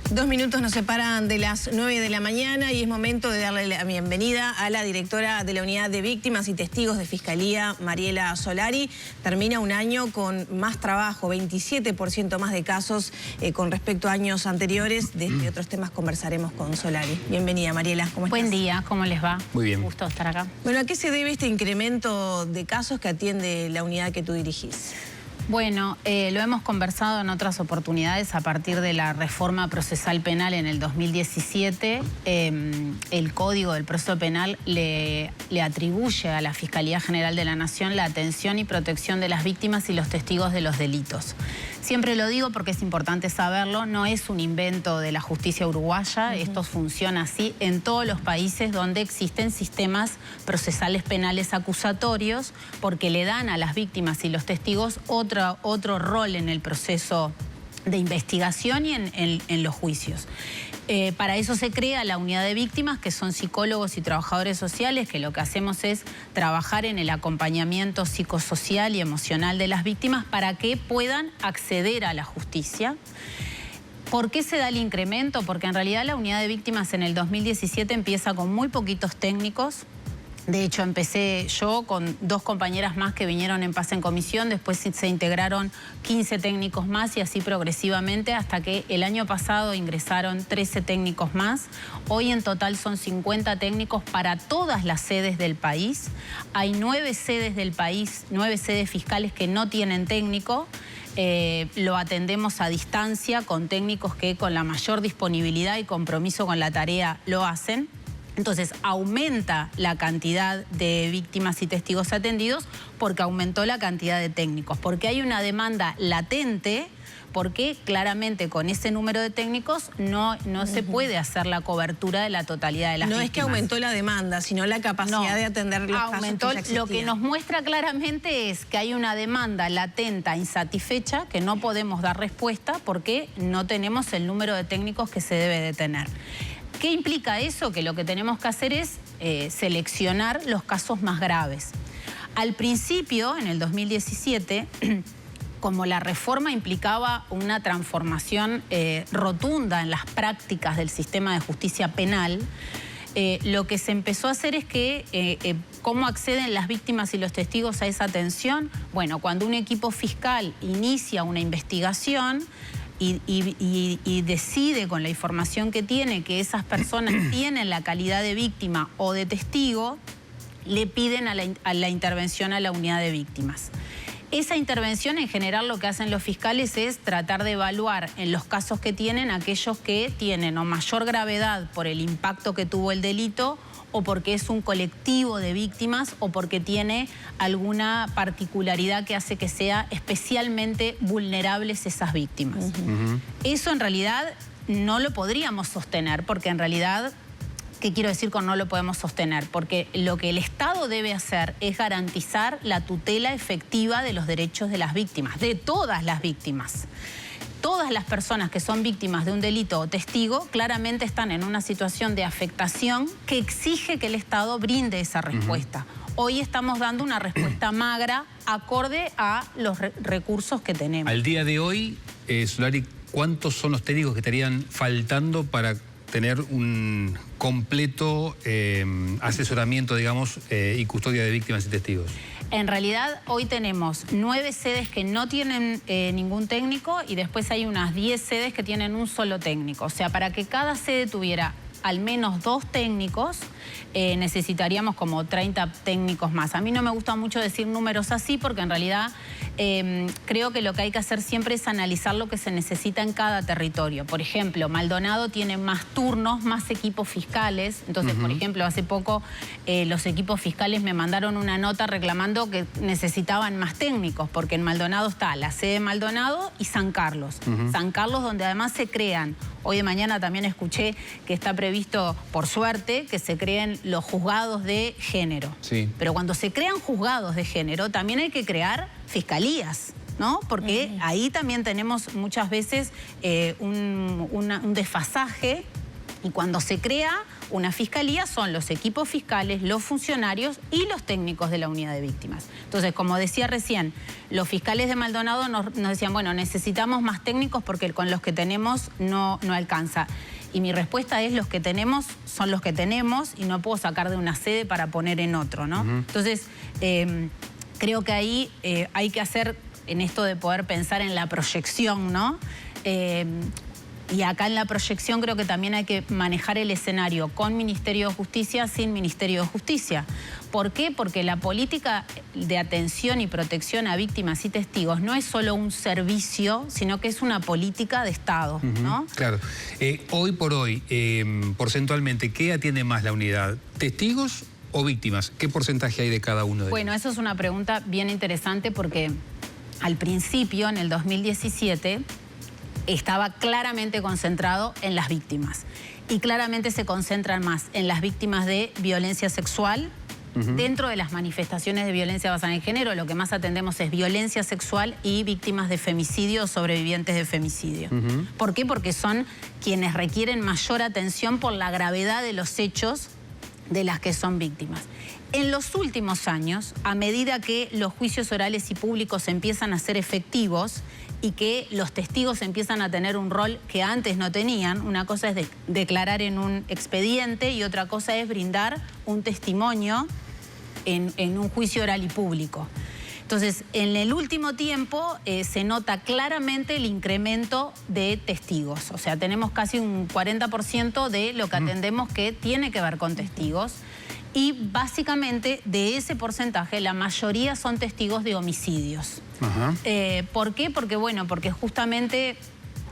2 minutos nos separan de las 9 de la mañana y es momento de darle la bienvenida a la directora de la Unidad de Víctimas y Testigos de Fiscalía, Mariela Solari. Termina un año con más trabajo, 27% más de casos con respecto a años anteriores. De este y otros temas conversaremos con Solari. Bienvenida, Mariela, ¿cómo estás? Buen día, ¿cómo les va? Muy bien. Un gusto estar acá. Bueno, ¿a qué se debe este incremento de casos que atiende la unidad que tú dirigís? Bueno, lo hemos conversado en otras oportunidades a partir de la reforma procesal penal en el 2017. El Código del Proceso Penal le atribuye a la Fiscalía General de la Nación la atención y protección de las víctimas y los testigos de los delitos. Siempre lo digo porque es importante saberlo, no es un invento de la justicia uruguaya, esto funciona así en todos los países donde existen sistemas procesales penales acusatorios, porque le dan a las víctimas y los testigos otro rol en el proceso de investigación y en los juicios. Para eso se crea la unidad de víctimas, que son psicólogos y trabajadores sociales, que lo que hacemos es trabajar en el acompañamiento psicosocial y emocional de las víctimas para que puedan acceder a la justicia. ¿Por qué se da el incremento? Porque en realidad la unidad de víctimas en el 2017 empieza con muy poquitos técnicos. De hecho, empecé yo con 2 compañeras más que vinieron en paz en comisión, después se integraron 15 técnicos más y así progresivamente hasta que el año pasado ingresaron 13 técnicos más. Hoy en total son 50 técnicos para todas las sedes del país. Hay 9 sedes del país, 9 sedes fiscales que no tienen técnico. Lo atendemos a distancia con técnicos que con la mayor disponibilidad y compromiso con la tarea lo hacen. Entonces, aumenta la cantidad de víctimas y testigos atendidos porque aumentó la cantidad de técnicos, porque hay una demanda latente, porque claramente con ese número de técnicos no se puede hacer la cobertura de la totalidad de las víctimas. No es que aumentó la demanda, sino la capacidad de atender los casos que ya existían. Lo que nos muestra claramente es que hay una demanda latente, insatisfecha, que no podemos dar respuesta porque no tenemos el número de técnicos que se debe de tener. ¿Qué implica eso? Que lo que tenemos que hacer es seleccionar los casos más graves. Al principio, en el 2017, como la reforma implicaba una transformación rotunda en las prácticas del sistema de justicia penal, lo que se empezó a hacer es que, ¿cómo acceden las víctimas y los testigos a esa atención? Bueno, cuando un equipo fiscal inicia una investigación, y decide con la información que tiene que esas personas tienen la calidad de víctima o de testigo, le piden a la intervención a la unidad de víctimas. Esa intervención en general lo que hacen los fiscales es tratar de evaluar en los casos que tienen aquellos que tienen o mayor gravedad por el impacto que tuvo el delito o porque es un colectivo de víctimas o porque tiene alguna particularidad que hace que sea especialmente vulnerables esas víctimas. Eso en realidad no lo podríamos sostener porque en realidad, ¿qué quiero decir con no lo podemos sostener? Porque lo que el Estado debe hacer es garantizar la tutela efectiva de los derechos de las víctimas, de todas las víctimas. Todas las personas que son víctimas de un delito o testigo claramente están en una situación de afectación que exige que el Estado brinde esa respuesta. Hoy estamos dando una respuesta magra acorde a los recursos que tenemos. Al día de hoy, Solari, ¿cuántos son los técnicos que estarían faltando para tener un completo asesoramiento, digamos, y custodia de víctimas y testigos? En realidad, hoy tenemos 9 sedes que no tienen ningún técnico y después hay unas 10 sedes que tienen un solo técnico. O sea, para que cada sede tuviera al menos 2 técnicos, necesitaríamos como 30 técnicos más. A mí no me gusta mucho decir números así porque en realidad creo que lo que hay que hacer siempre es analizar lo que se necesita en cada territorio. Por ejemplo, Maldonado tiene más turnos, más equipos fiscales. Entonces, por ejemplo, hace poco los equipos fiscales me mandaron una nota reclamando que necesitaban más técnicos porque en Maldonado está la sede de Maldonado y San Carlos. San Carlos, donde además se crean, hoy de mañana también escuché que está previsto, por suerte, que se creen los juzgados de género. Sí. Pero cuando se crean juzgados de género, también hay que crear fiscalías, ¿no? Porque ahí también tenemos muchas veces un desfasaje Y cuando se crea una fiscalía son los equipos fiscales, los funcionarios y los técnicos de la unidad de víctimas. Entonces, como decía recién, los fiscales de Maldonado nos decían, bueno, necesitamos más técnicos porque con los que tenemos no alcanza. Y mi respuesta es, los que tenemos son los que tenemos y no puedo sacar de una sede para poner en otro, ¿no? Entonces, creo que ahí hay que hacer, en esto de poder pensar en la proyección, ¿no? Y acá en la proyección creo que también hay que manejar el escenario con Ministerio de Justicia, sin Ministerio de Justicia. ¿Por qué? Porque la política de atención y protección a víctimas y testigos no es solo un servicio, sino que es una política de Estado, ¿no? Claro. Hoy por hoy, porcentualmente, ¿qué atiende más la unidad? ¿Testigos o víctimas? ¿Qué porcentaje hay de cada uno de ellos? Bueno, eso es una pregunta bien interesante porque al principio, en el 2017... estaba claramente concentrado en las víctimas. Y claramente se concentran más en las víctimas de violencia sexual. Dentro de las manifestaciones de violencia basada en género, lo que más atendemos es violencia sexual y víctimas de femicidio o sobrevivientes de femicidio. ¿Por qué? Porque son quienes requieren mayor atención por la gravedad de los hechos de las que son víctimas. En los últimos años, a medida que los juicios orales y públicos empiezan a ser efectivos y que los testigos empiezan a tener un rol que antes no tenían, una cosa es declarar en un expediente y otra cosa es brindar un testimonio en un juicio oral y público. Entonces, en el último tiempo se nota claramente el incremento de testigos. O sea, tenemos casi un 40% de lo que atendemos que tiene que ver con testigos. Y básicamente de ese porcentaje la mayoría son testigos de homicidios. ¿Por qué? Porque justamente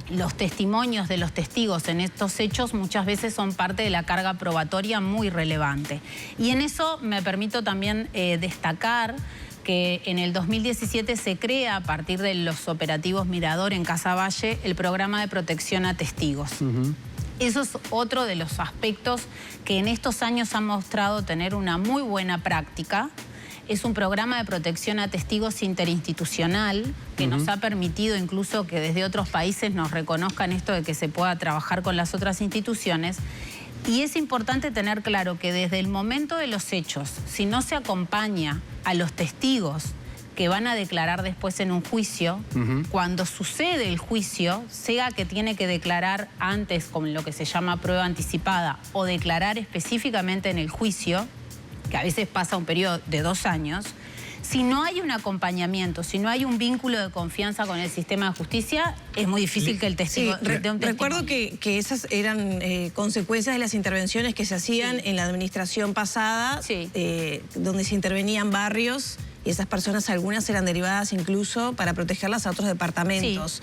los testimonios de los testigos en estos hechos muchas veces son parte de la carga probatoria muy relevante. Y en eso me permito también destacar que en el 2017 se crea, a partir de los operativos Mirador en Casaballe, el programa de protección a testigos. Eso es otro de los aspectos que en estos años han mostrado tener una muy buena práctica. Es un programa de protección a testigos interinstitucional que nos ha permitido incluso que desde otros países nos reconozcan esto de que se pueda trabajar con las otras instituciones. Y es importante tener claro que desde el momento de los hechos, si no se acompaña a los testigos que van a declarar después en un juicio, cuando sucede el juicio, sea que tiene que declarar antes con lo que se llama prueba anticipada o declarar específicamente en el juicio, que a veces pasa un periodo de 2 años, si no hay un acompañamiento, si no hay un vínculo de confianza con el sistema de justicia, es muy difícil que el testigo dé un testimonio. Recuerdo que esas eran consecuencias de las intervenciones que se hacían en la administración pasada, donde se intervenían barrios y esas personas, algunas eran derivadas incluso para protegerlas a otros departamentos.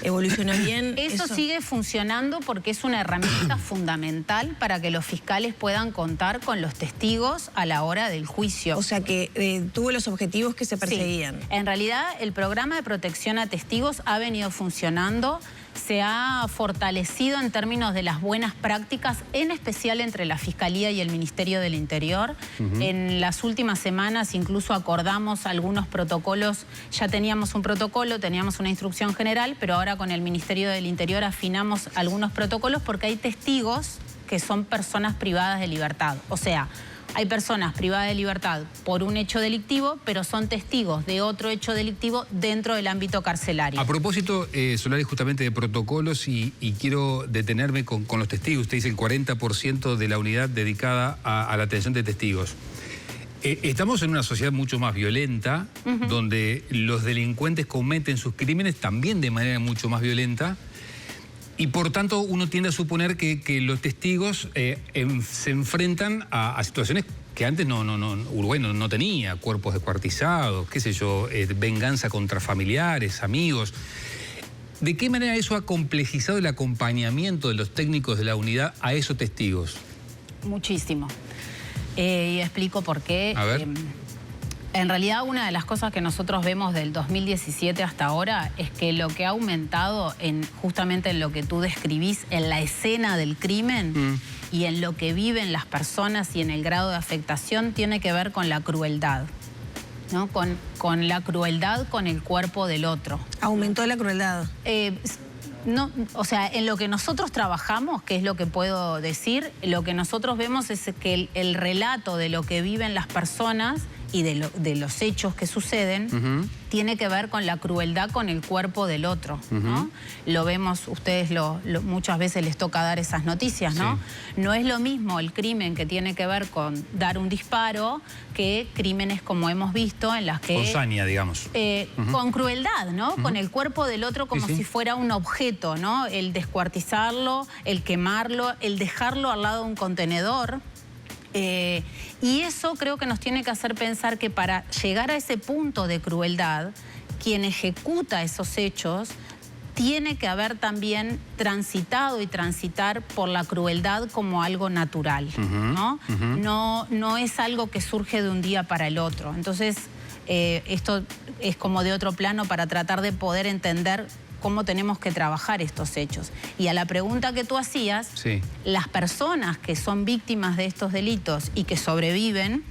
¿Evolucionó bien eso? Sigue funcionando porque es una herramienta fundamental para que los fiscales puedan contar con los testigos a la hora del juicio. O sea que tuvo los objetivos que se perseguían. En realidad, el programa de protección a testigos ha venido funcionando, se ha fortalecido en términos de las buenas prácticas, en especial entre la Fiscalía y el Ministerio del Interior. En las últimas semanas incluso acordamos algunos protocolos, ya teníamos un protocolo, teníamos una instrucción general, pero ahora con el Ministerio del Interior afinamos algunos protocolos porque hay testigos que son personas privadas de libertad. O sea, hay personas privadas de libertad por un hecho delictivo, pero son testigos de otro hecho delictivo dentro del ámbito carcelario. A propósito, Solari, justamente de protocolos, y quiero detenerme con los testigos. Usted dice el 40% de la unidad dedicada a la atención de testigos. Estamos en una sociedad mucho más violenta, donde los delincuentes cometen sus crímenes también de manera mucho más violenta. Y por tanto uno tiende a suponer que los testigos se enfrentan a situaciones que antes Uruguay no tenía, cuerpos descuartizados, qué sé yo, venganza contra familiares, amigos. ¿De qué manera eso ha complejizado el acompañamiento de los técnicos de la unidad a esos testigos? Muchísimo. Y explico por qué. A ver. En realidad, una de las cosas que nosotros vemos del 2017 hasta ahora es que lo que ha aumentado justamente en lo que tú describís, en la escena del crimen y en lo que viven las personas y en el grado de afectación, tiene que ver con la crueldad, ¿no? Con la crueldad con el cuerpo del otro. ¿Aumentó la crueldad? No, o sea, en lo que nosotros trabajamos, que es lo que puedo decir, lo que nosotros vemos es que el relato de lo que viven las personas y de los hechos que suceden tiene que ver con la crueldad con el cuerpo del otro, ¿no? Lo vemos, ustedes muchas veces les toca dar esas noticias, ¿no? Sí. No es lo mismo el crimen que tiene que ver con dar un disparo que crímenes como hemos visto en las que... Con saña, digamos. Con crueldad, ¿no? Con el cuerpo del otro como si fuera un objeto, ¿no? El descuartizarlo, el quemarlo, el dejarlo al lado de un contenedor. Y eso creo que nos tiene que hacer pensar que para llegar a ese punto de crueldad, quien ejecuta esos hechos tiene que haber también transitado y transitar por la crueldad como algo natural, ¿no? No es algo que surge de un día para el otro. Entonces, esto es como de otro plano para tratar de poder entender cómo tenemos que trabajar estos hechos. Y a la pregunta que tú hacías, las personas que son víctimas de estos delitos y que sobreviven,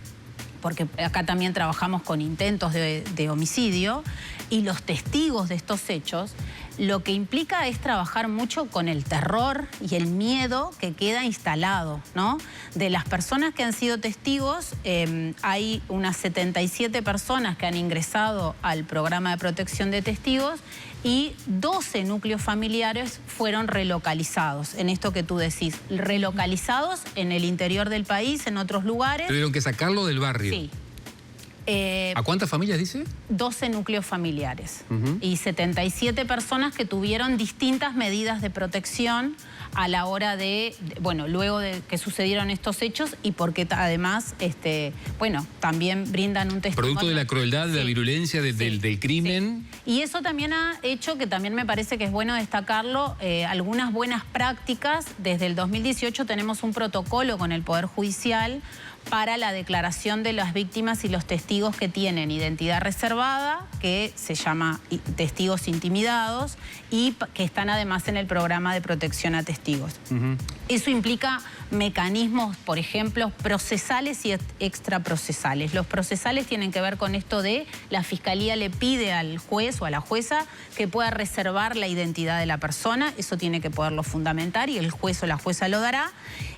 porque acá también trabajamos con intentos de homicidio, y los testigos de estos hechos, lo que implica es trabajar mucho con el terror y el miedo que queda instalado, ¿no? De las personas que han sido testigos, hay unas 77 personas que han ingresado al programa de protección de testigos y 12 núcleos familiares fueron relocalizados, en esto que tú decís, relocalizados en el interior del país, en otros lugares. ¿Tuvieron que sacarlo del barrio? Sí. ¿A cuántas familias dice? 12 núcleos familiares y 77 personas que tuvieron distintas medidas de protección a la hora de, bueno, luego de que sucedieron estos hechos y porque además, bueno, también brindan un testimonio. Producto de la crueldad, de la virulencia, del crimen. Sí. Y eso también ha hecho, que también me parece que es bueno destacarlo, algunas buenas prácticas. Desde el 2018 tenemos un protocolo con el Poder Judicial para la declaración de las víctimas y los testigos que tienen identidad reservada, que se llama testigos intimidados, y que están además en el programa de protección a testigos. Eso implica mecanismos, por ejemplo, procesales y extraprocesales. Los procesales tienen que ver con esto de la Fiscalía le pide al juez o a la jueza que pueda reservar la identidad de la persona, eso tiene que poderlo fundamentar y el juez o la jueza lo dará.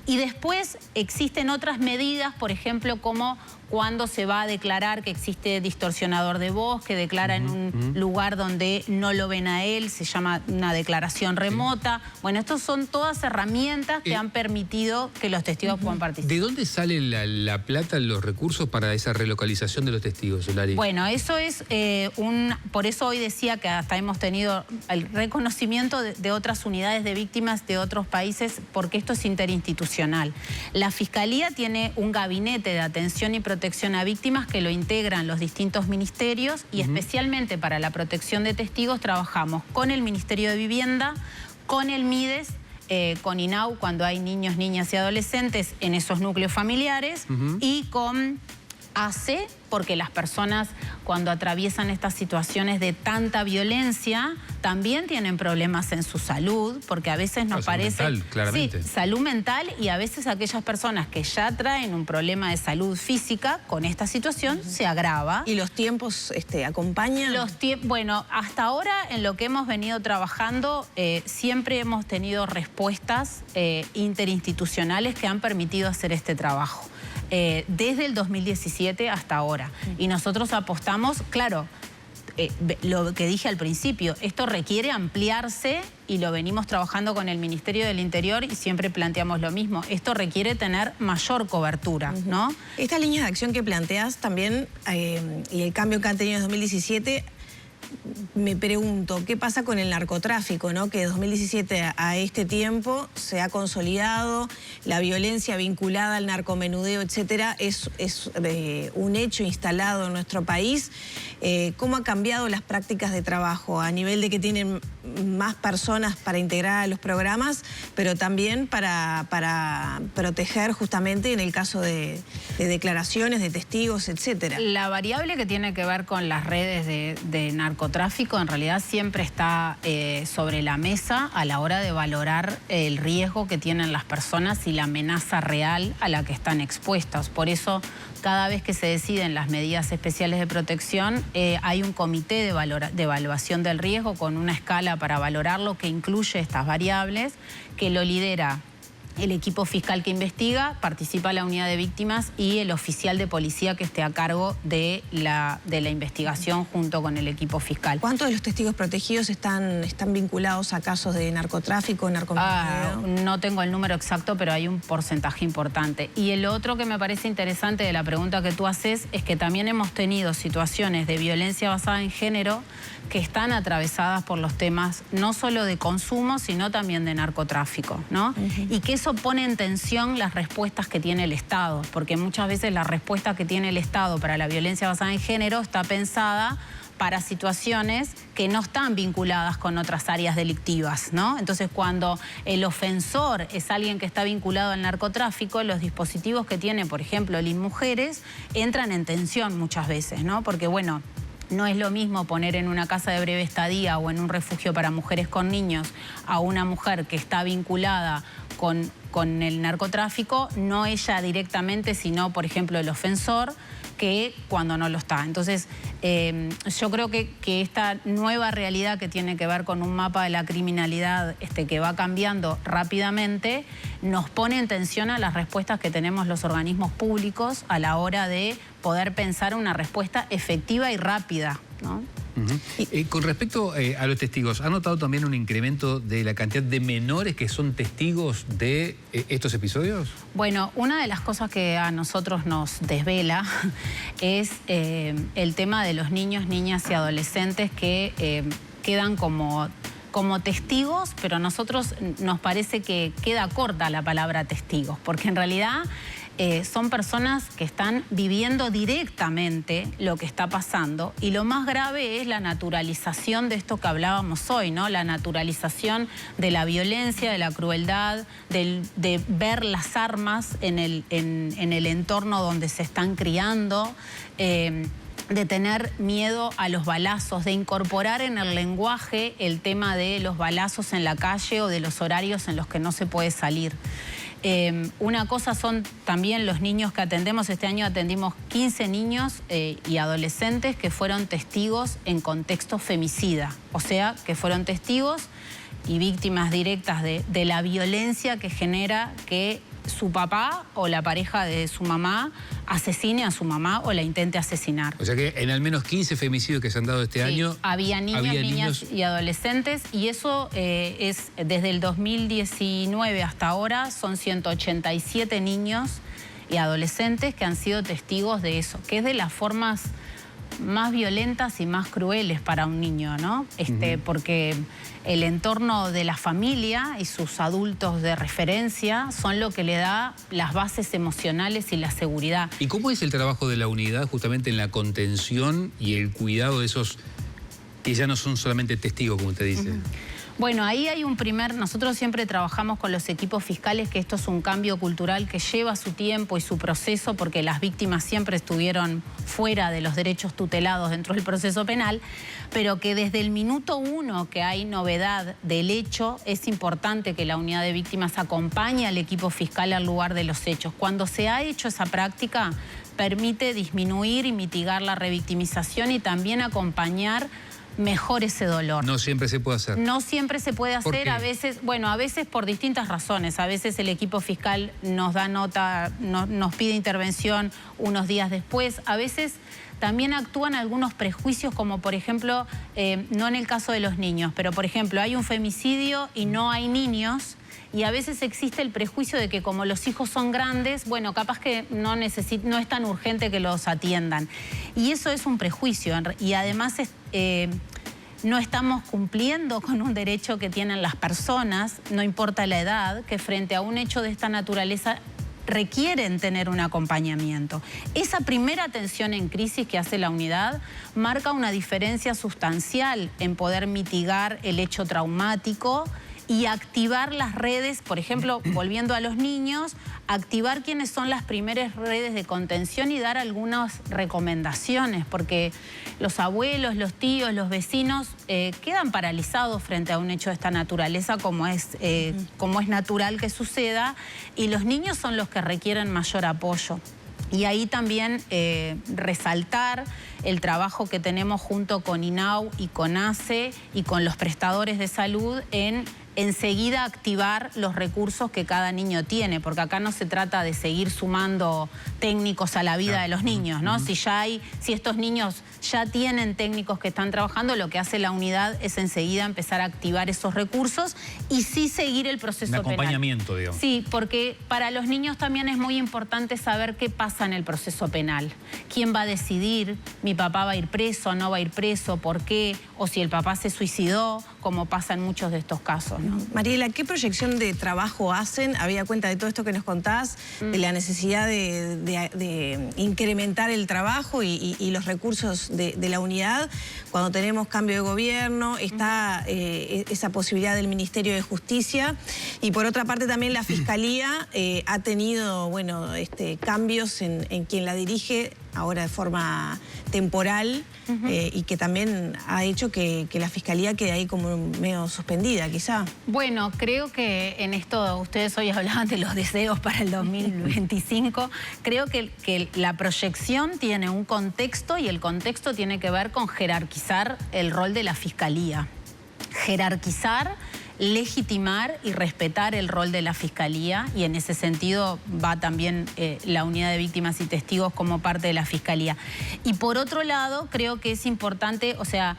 Y después existen otras medidas, por ejemplo, como cuando se va a declarar que existe distorsionador de voz, que declara en un lugar donde no lo ven a él, se llama una declaración remota. Bueno, estas son todas herramientas que han permitido que los testigos puedan participar. ¿De dónde sale la plata, los recursos para esa relocalización de los testigos, Solari? Bueno, eso es por eso hoy decía que hasta hemos tenido el reconocimiento de otras unidades de víctimas de otros países, porque esto es interinstitucional. La Fiscalía tiene un gabinete de atención y protección a víctimas que lo integran los distintos ministerios y especialmente para la protección de testigos trabajamos con el Ministerio de Vivienda, con el MIDES, con INAU cuando hay niños, niñas y adolescentes en esos núcleos familiares y con ACE, porque las personas cuando atraviesan estas situaciones de tanta violencia también tienen problemas en su salud, porque a veces nos parece... Salud mental, claramente. Sí, salud mental, y a veces aquellas personas que ya traen un problema de salud física, con esta situación se agrava. ¿Y los tiempos acompañan? Bueno, hasta ahora en lo que hemos venido trabajando siempre hemos tenido respuestas interinstitucionales que han permitido hacer este trabajo. Desde el 2017 hasta ahora. Y nosotros apostamos, claro, lo que dije al principio, esto requiere ampliarse y lo venimos trabajando con el Ministerio del Interior y siempre planteamos lo mismo. Esto requiere tener mayor cobertura, ¿no? Estas líneas de acción que planteas también y el cambio que han tenido en 2017... Me pregunto, ¿qué pasa con el narcotráfico, ¿no? Que de 2017 a este tiempo se ha consolidado, la violencia vinculada al narcomenudeo, etcétera, es un hecho instalado en nuestro país. ¿Cómo han cambiado las prácticas de trabajo a nivel de que tienen más personas para integrar a los programas, pero también para proteger justamente en el caso de declaraciones, de testigos, etcétera? La variable que tiene que ver con las redes de narcotráfico narcotráfico en realidad siempre está sobre la mesa a la hora de valorar el riesgo que tienen las personas y la amenaza real a la que están expuestas. Por eso, cada vez que se deciden las medidas especiales de protección, hay un comité de evaluación del riesgo con una escala para valorarlo que incluye estas variables, que lo lidera el equipo fiscal que investiga, participa la unidad de víctimas y el oficial de policía que esté a cargo de la investigación junto con el equipo fiscal. ¿Cuántos de los testigos protegidos están vinculados a casos de narcotráfico, narcomenudeo? No tengo el número exacto, pero hay un porcentaje importante. Y el otro que me parece interesante de la pregunta que tú haces es que también hemos tenido situaciones de violencia basada en género que están atravesadas por los temas no solo de consumo, sino también de narcotráfico, ¿no? Y que eso pone en tensión las respuestas que tiene el Estado, porque muchas veces la respuesta que tiene el Estado para la violencia basada en género está pensada para situaciones que no están vinculadas con otras áreas delictivas, ¿no? Entonces, cuando el ofensor es alguien que está vinculado al narcotráfico, los dispositivos que tiene, por ejemplo, el InMujeres, entran en tensión muchas veces, ¿no? Porque, bueno, no es lo mismo poner en una casa de breve estadía o en un refugio para mujeres con niños a una mujer que está vinculada con el narcotráfico, no ella directamente, sino, por ejemplo, el ofensor, que cuando no lo está. Entonces, yo creo que esta nueva realidad que tiene que ver con un mapa de la criminalidad que va cambiando rápidamente, nos pone en tensión a las respuestas que tenemos los organismos públicos a la hora de poder pensar una respuesta efectiva y rápida, ¿no? Con respecto a los testigos, ¿ha notado también un incremento de la cantidad de menores que son testigos de estos episodios? Bueno, una de las cosas que a nosotros nos desvela es el tema de los niños, niñas y adolescentes que quedan como testigos, pero a nosotros nos parece que queda corta la palabra testigos, porque en realidad son personas que están viviendo directamente lo que está pasando, y lo más grave es la naturalización de esto que hablábamos hoy, ¿no? La naturalización de la violencia, de la crueldad, de ver las armas en el entorno donde se están criando, de tener miedo a los balazos, de incorporar en el lenguaje el tema de los balazos en la calle o de los horarios en los que no se puede salir. Una cosa son también los niños que atendemos. Este año atendimos 15 niños y adolescentes que fueron testigos en contexto femicida, o sea, que fueron testigos y víctimas directas de la violencia que genera que su papá o la pareja de su mamá asesine a su mamá o la intente asesinar. O sea que en al menos 15 femicidios que se han dado este año... Había niños, niñas y adolescentes, y eso es desde el 2019 hasta ahora, son 187 niños y adolescentes que han sido testigos de eso, que es de las formas más violentas y más crueles para un niño, ¿no? Porque el entorno de la familia y sus adultos de referencia son lo que le da las bases emocionales y la seguridad. ¿Y cómo es el trabajo de la unidad justamente en la contención y el cuidado de esos que ya no son solamente testigos, como usted dice? Bueno, ahí hay nosotros siempre trabajamos con los equipos fiscales, que esto es un cambio cultural que lleva su tiempo y su proceso, porque las víctimas siempre estuvieron fuera de los derechos tutelados dentro del proceso penal, pero que desde el minuto 1 que hay novedad del hecho, es importante que la unidad de víctimas acompañe al equipo fiscal al lugar de los hechos. Cuando se ha hecho esa práctica, permite disminuir y mitigar la revictimización y también acompañar mejor ese dolor. No siempre se puede hacer. No siempre se puede hacer, a veces, bueno, a veces por distintas razones. A veces el equipo fiscal nos da nota, nos pide intervención unos días después. A veces también actúan algunos prejuicios, como por ejemplo, no en el caso de los niños, pero por ejemplo hay un femicidio y no hay niños. Y a veces existe el prejuicio de que como los hijos son grandes, bueno, capaz que no es tan urgente que los atiendan. Y eso es un prejuicio. Y además no estamos cumpliendo con un derecho que tienen las personas, no importa la edad, que frente a un hecho de esta naturaleza requieren tener un acompañamiento. Esa primera atención en crisis que hace la unidad marca una diferencia sustancial en poder mitigar el hecho traumático y activar las redes, por ejemplo, volviendo a los niños, activar quiénes son las primeras redes de contención y dar algunas recomendaciones, porque los abuelos, los tíos, los vecinos quedan paralizados frente a un hecho de esta naturaleza como es natural que suceda, y los niños son los que requieren mayor apoyo. Y ahí también resaltar el trabajo que tenemos junto con INAU y con ACE y con los prestadores de salud en enseguida activar los recursos que cada niño tiene, porque acá no se trata de seguir sumando técnicos a la vida de los niños, ¿no? Si estos niños ya tienen técnicos que están trabajando, lo que hace la unidad es enseguida empezar a activar esos recursos y sí seguir el proceso penal. Un acompañamiento, digamos. Sí, porque para los niños también es muy importante saber qué pasa en el proceso penal. ¿Quién va a decidir? ¿Mi papá va a ir preso? ¿No va a ir preso? ¿Por qué? O si el papá se suicidó, como pasa en muchos de estos casos, ¿no? Mariela, ¿qué proyección de trabajo hacen? Habida cuenta de todo esto que nos contás, de la necesidad de incrementar el trabajo y los recursos de la unidad. Cuando tenemos cambio de gobierno, está esa posibilidad del Ministerio de Justicia. Y por otra parte también la Fiscalía ha tenido, bueno, cambios en quien la dirige, ahora de forma temporal, y que también ha hecho que la Fiscalía quede ahí como medio suspendida, quizá. Bueno, creo que en esto, ustedes hoy hablaban de los deseos para el 2025, creo que la proyección tiene un contexto y el contexto tiene que ver con jerarquizar el rol de la Fiscalía. Jerarquizar, legitimar y respetar el rol de la Fiscalía, y en ese sentido va también la unidad de víctimas y testigos como parte de la Fiscalía. Y por otro lado, creo que es importante, o sea,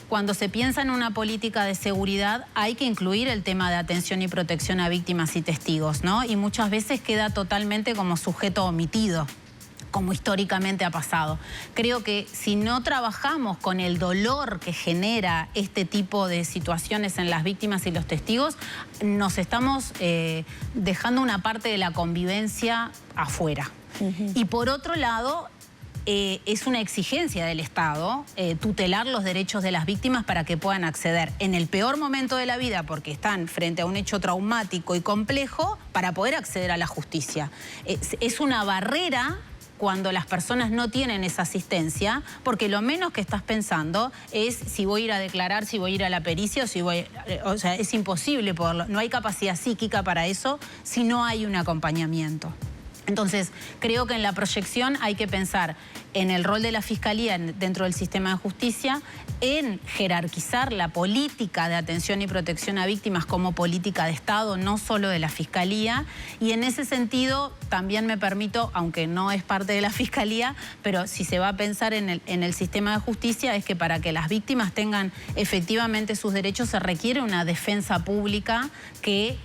cuando se piensa en una política de seguridad hay que incluir el tema de atención y protección a víctimas y testigos, ¿no? Y muchas veces queda totalmente como sujeto omitido, como históricamente ha pasado. Creo que si no trabajamos con el dolor que genera este tipo de situaciones en las víctimas y los testigos, nos estamos dejando una parte de la convivencia afuera. Y por otro lado, es una exigencia del Estado tutelar los derechos de las víctimas para que puedan acceder en el peor momento de la vida, porque están frente a un hecho traumático y complejo, para poder acceder a la justicia. Es una barrera cuando las personas no tienen esa asistencia, porque lo menos que estás pensando es si voy a ir a declarar, si voy a ir a la pericia, o si voy... O sea, es imposible poderlo. No hay capacidad psíquica para eso si no hay un acompañamiento. Entonces, creo que en la proyección hay que pensar en el rol de la Fiscalía dentro del sistema de justicia, en jerarquizar la política de atención y protección a víctimas como política de Estado, no solo de la Fiscalía. Y en ese sentido también me permito, aunque no es parte de la Fiscalía, pero si se va a pensar en el sistema de justicia, es que para que las víctimas tengan efectivamente sus derechos se requiere una defensa pública que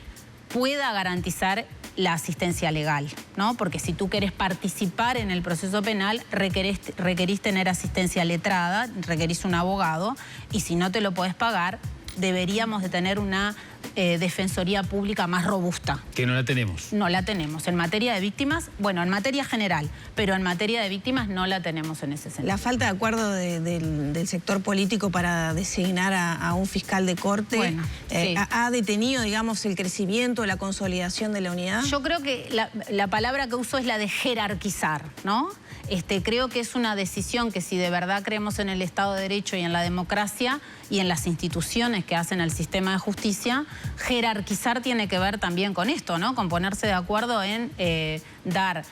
pueda garantizar la asistencia legal, ¿no? Porque si tú querés participar en el proceso penal, requerís tener asistencia letrada, requerís un abogado, y si no te lo podés pagar, deberíamos de tener una defensoría pública más robusta. Que no la tenemos. No la tenemos. En materia de víctimas, bueno, en materia general, pero en materia de víctimas no la tenemos en ese sentido. La falta de acuerdo del sector político para designar a un fiscal de corte, bueno, sí, ¿ha detenido, digamos, el crecimiento, la consolidación de la unidad? Yo creo que la palabra que uso es la de jerarquizar, ¿no? Creo que es una decisión que, si de verdad creemos en el Estado de Derecho y en la democracia y en las instituciones que hacen el sistema de justicia, jerarquizar tiene que ver también con esto, ¿no? Con ponerse de acuerdo en dar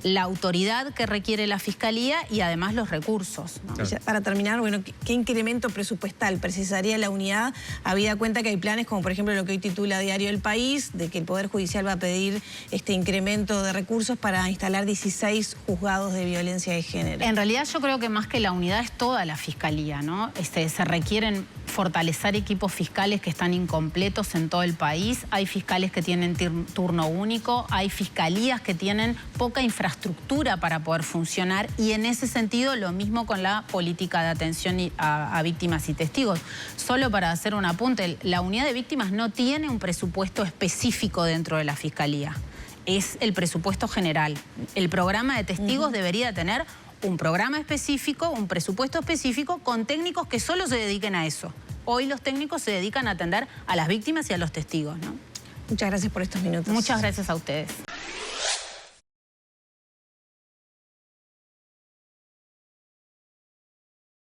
la autoridad que requiere la Fiscalía y además los recursos, ¿no? Claro. Para terminar, bueno, ¿qué incremento presupuestal precisaría la unidad, habida cuenta que hay planes como por ejemplo lo que hoy titula Diario El País, de que el Poder Judicial va a pedir este incremento de recursos para instalar 16 juzgados de violencia de género? En realidad yo creo que más que la unidad es toda la Fiscalía, ¿no? Se requieren fortalecer equipos fiscales que están incompletos en todo el país. Hay fiscales que tienen turno único, hay fiscalías que tienen poca infraestructura para poder funcionar, y en ese sentido lo mismo con la política de atención a víctimas y testigos. Solo para hacer un apunte, la unidad de víctimas no tiene un presupuesto específico dentro de la Fiscalía. Es el presupuesto general. El programa de testigos debería tener un programa específico, un presupuesto específico con técnicos que solo se dediquen a eso. Hoy los técnicos se dedican a atender a las víctimas y a los testigos, ¿no? Muchas gracias por estos minutos. Muchas gracias a ustedes.